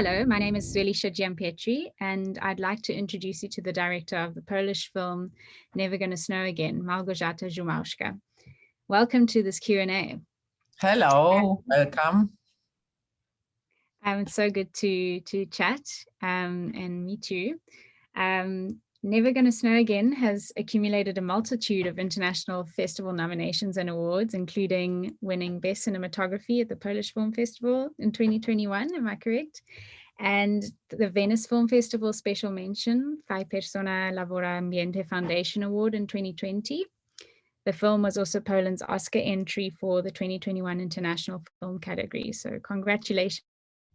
Hello, my name is Zweli Giampietri, and I'd like to introduce you to the director of the Polish film Never Gonna Snow Again, Margolzata Szumowska. Welcome to this Q&A. Hello, welcome. It's so good to chat and meet you. Never Gonna Snow Again has accumulated a multitude of international festival nominations and awards, including winning Best Cinematography at the Polish Film Festival in 2021, am I correct? And the Venice Film Festival Special Mention, Fai Persona Lavora Ambiente Foundation Award in 2020. The film was also Poland's Oscar entry for the 2021 International Film category. So congratulations.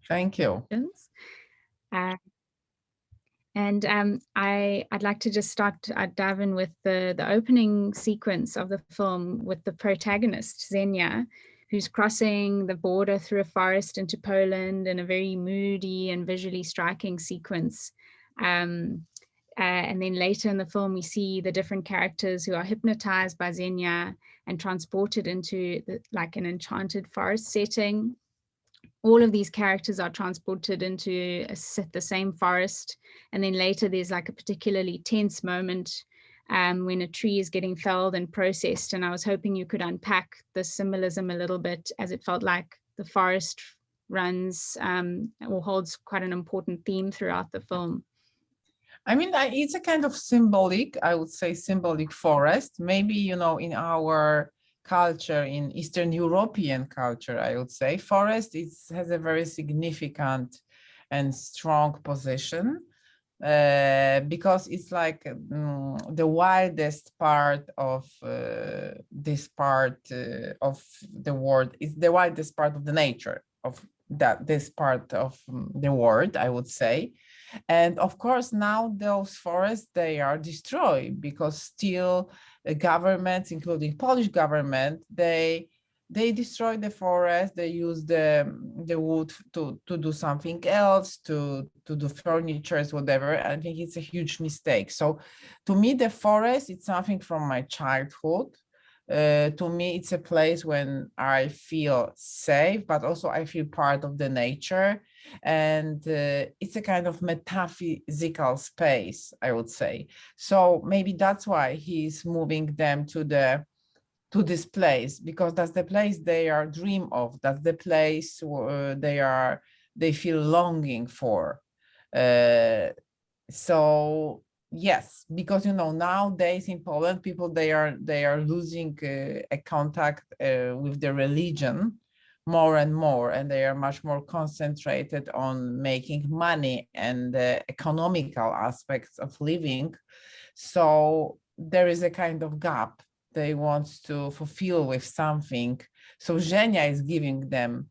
Thank you. I'd like to just dive in with the opening sequence of the film with the protagonist, Xenia, who's crossing the border through a forest into Poland in a very moody and visually striking sequence. And then later in the film, we see the different characters who are hypnotized by Xenia and transported into like an enchanted forest setting. All of these characters are transported into the same forest. And then later there's like a particularly tense moment when a tree is getting felled and processed. And I was hoping you could unpack the symbolism a little bit, as it felt like the forest runs or holds quite an important theme throughout the film. I mean, it's a kind of symbolic, I would say, symbolic forest. Maybe, you know, in our culture, in Eastern European culture, I would say, forest has a very significant and strong position because it's like the wildest part of this part of the world. It's the wildest part of the nature of this part of the world, I would say. And of course, now those forests, they are destroyed because still governments, including Polish government, they destroy the forest. They use the wood to do something else, to do furniture, whatever. I think it's a huge mistake. So to me, the forest, it's something from my childhood. To me, it's a place when I feel safe, but also I feel part of the nature. And it's a kind of metaphysical space, I would say. So maybe that's why he's moving them to this place, because that's the place they are dream of. That's the place where they feel longing for. So yes, because, you know, nowadays in Poland, people, they are losing a contact with the religion more and more, and they are much more concentrated on making money and the economical aspects of living. So there is a kind of gap they want to fulfill with something. So Żenia is giving them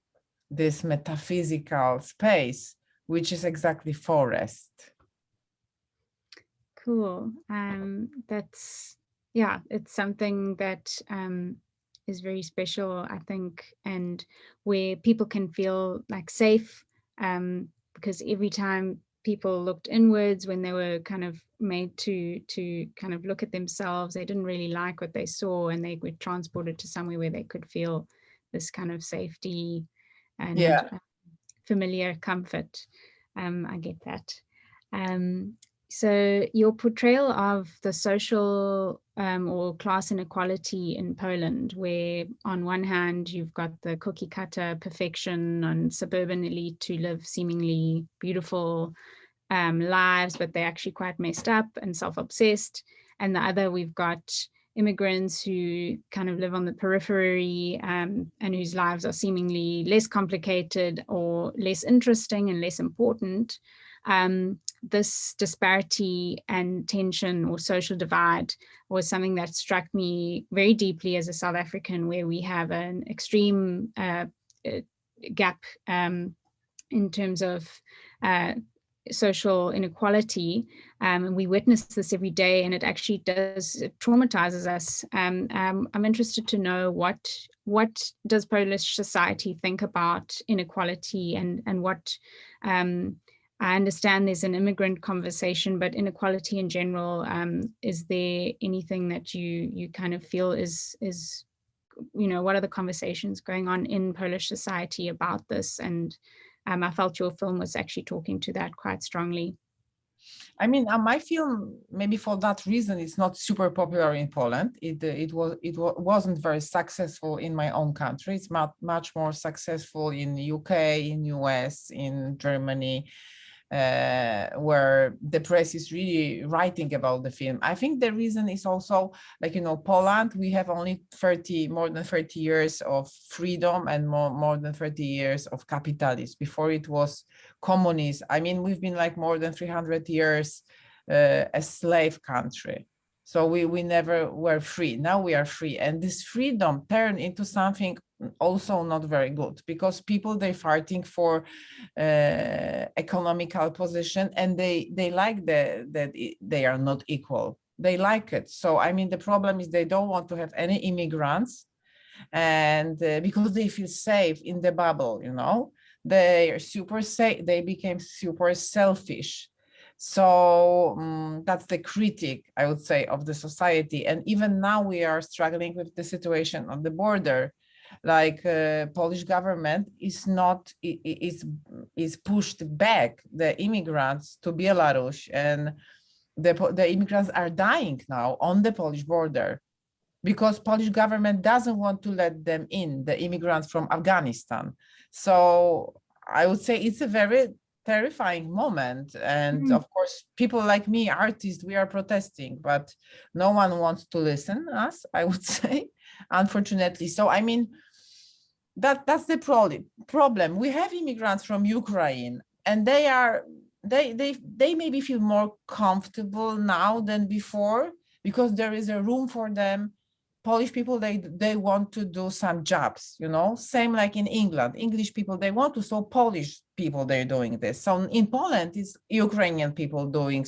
this metaphysical space, which is exactly forest. Cool. It's something that is very special, I think, and where people can feel like safe, because every time people looked inwards when they were kind of made to kind of look at themselves, they didn't really like what they saw, and they were transported to somewhere where they could feel this kind of safety and familiar comfort. I get that. So your portrayal of the social or class inequality in Poland, where on one hand you've got the cookie cutter perfection and suburban elite who live seemingly beautiful lives, but they're actually quite messed up and self-obsessed. And the other, we've got immigrants who kind of live on the periphery and whose lives are seemingly less complicated or less interesting and less important. This disparity and tension or social divide was something that struck me very deeply as a South African, where we have an extreme gap in terms of social inequality, and we witness this every day, and it traumatizes us. I'm interested to know what does Polish society think about inequality, and what I understand there's an immigrant conversation, but inequality in general, is there anything that you kind of feel is, you know, what are the conversations going on in Polish society about this, and I felt your film was actually talking to that quite strongly. I mean, my film, maybe for that reason, it's not super popular in Poland. Wasn't very successful in my own country. It's much more successful in UK, in US, in Germany, where the press is really writing about the film. I think the reason is also, like, Poland, we have only more than 30 years of freedom and more than 30 years of capitalism. Before it was communist. I mean, we've been like more than 300 years a slave country. So we never were free. Now we are free. And this freedom turned into something also not very good, because people, they're fighting for economical position, and they like that they are not equal. They like it. So, I mean, the problem is they don't want to have any immigrants, and because they feel safe in the bubble, they are super safe. They became super selfish. So that's the critic, I would say, of the society. And even now we are struggling with the situation on the border. Like Polish government is pushed back the immigrants to Belarus, and the immigrants are dying now on the Polish border, because Polish government doesn't want to let them in, the immigrants from Afghanistan. So I would say it's a very terrifying moment. And of course, people like me, artists, we are protesting, but no one wants to listen to us, I would say, unfortunately. So, I mean, that's the problem. We have immigrants from Ukraine, and they maybe feel more comfortable now than before, because there is a room for them. Polish people, they want to do some jobs, same like in England. English people, they want to, so Polish people, they're doing this. So in Poland, it's Ukrainian people doing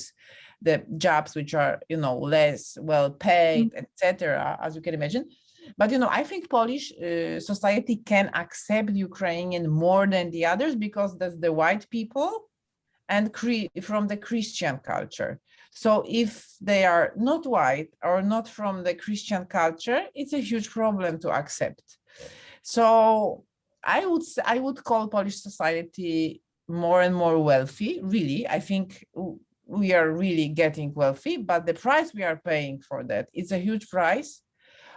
the jobs which are, less well paid, etc., as you can imagine. But, I think Polish society can accept Ukrainian more than the others, because that's the white people and from the Christian culture. So if they are not white or not from the Christian culture, it's a huge problem to accept. So I would call Polish society more and more wealthy. Really, I think we are really getting wealthy, but the price we are paying for that is a huge price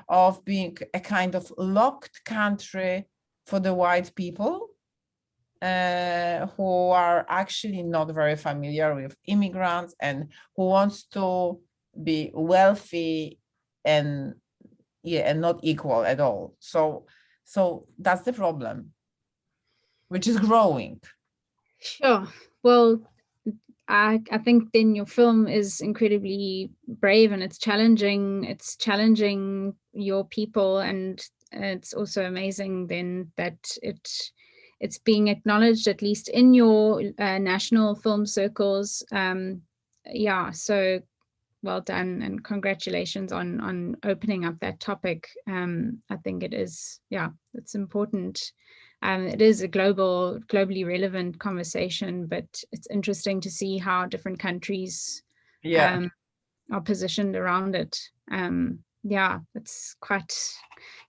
of being a kind of locked country for the white people, who are actually not very familiar with immigrants and who wants to be wealthy and not equal at all. So that's the problem, which is growing. Sure. Well, I think then your film is incredibly brave, and it's challenging your people, and it's also amazing then that it's being acknowledged, at least in your national film circles. So well done, and congratulations on opening up that topic. I think it is, it's important. It is a globally relevant conversation, but it's interesting to see how different countries are positioned around it. It's quite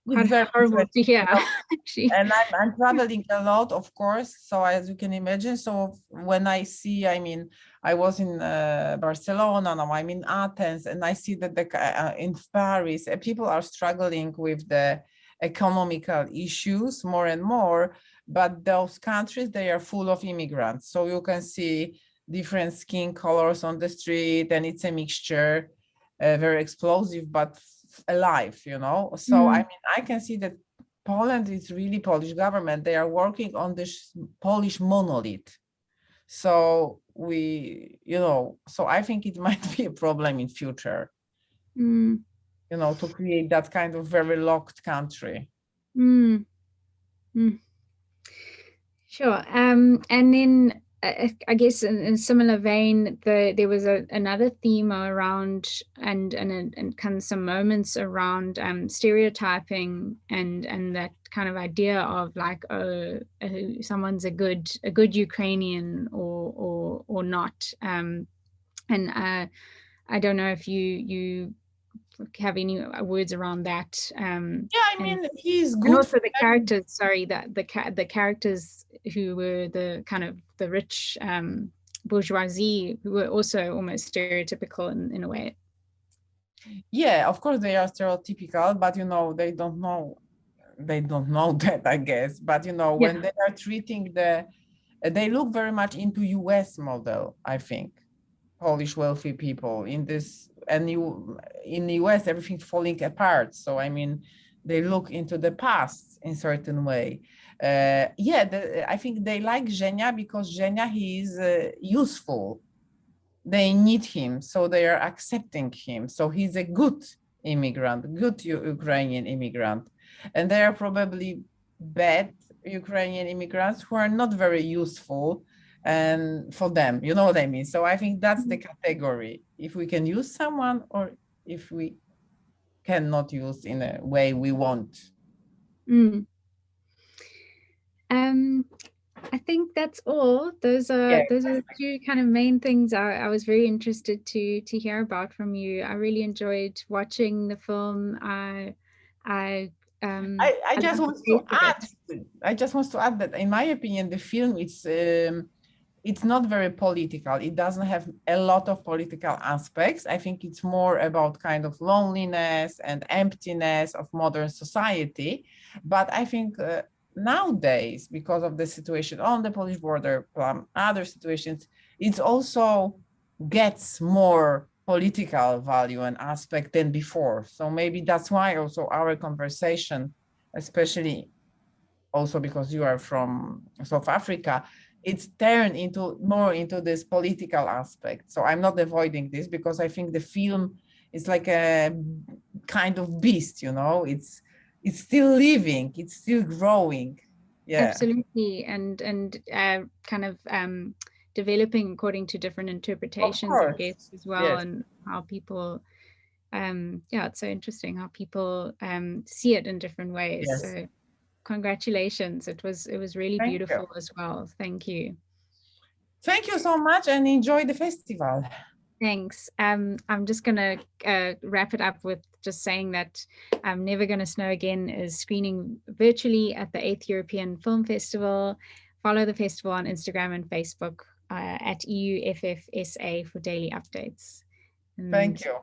horrible to hear. Actually. And I'm traveling a lot, of course, so as you can imagine. So when I see, I mean, I was in Barcelona, now I'm in Athens, and I see that in Paris, people are struggling with the economical issues more and more, but those countries, they are full of immigrants. So you can see different skin colors on the street, and it's a mixture, very explosive, but alive, So I mean, I can see that Poland is really Polish government. They are working on this Polish monolith. So so I think it might be a problem in future, to create that kind of very locked country. Sure. And then I guess in a similar vein, there was another theme around and kind of some moments around stereotyping and that kind of idea of like, someone's a good Ukrainian or not. And I don't know if you have any words around that? Yeah, I mean, he's and good also for the them. characters. Sorry, that the characters who were the kind of the rich bourgeoisie, who were also almost stereotypical in a way. Yeah, of course they are stereotypical, but they don't know that, I guess. But Yeah. when they are treating they look very much into US model, I think. Polish wealthy people in this, and in the US everything's falling apart. So I mean, they look into the past in certain way. I think they like Zhenya because Zhenya, he is useful. They need him, so they are accepting him. So he's a good immigrant, good Ukrainian immigrant. And there are probably bad Ukrainian immigrants who are not very useful, and for them, you know what I mean? So I think that's the category. If we can use someone, or if we cannot use in a way we want. Mm. I think that's all. Those Yeah, are the two kind of main things I was very interested to hear about from you. I really enjoyed watching the film. I I I just love the want to pace of add. it. I just want to add that, in my opinion, the film it's not very political. It doesn't have a lot of political aspects. I think it's more about kind of loneliness and emptiness of modern society. But I think nowadays, because of the situation on the Polish border, other situations, it also gets more political value and aspect than before. So maybe that's why also our conversation, especially also because you are from South Africa, it's turned into more into this political aspect. So I'm not avoiding this because I think the film is like a kind of beast, it's still living, it's still growing. Yeah. Absolutely, and kind of developing according to different Of interpretations, I guess, course. as well, Yes. and how people yeah, it's so interesting how people see it in different ways. Yes. So congratulations. It was really Thank you. beautiful as well. Thank you. Thank you so much and enjoy the festival. Thanks. I'm just gonna wrap it up with just saying that Never Gonna Snow Again is screening virtually at the 8th European Film Festival. Follow the festival on Instagram and Facebook at EUFFSA for daily updates. Thank And you.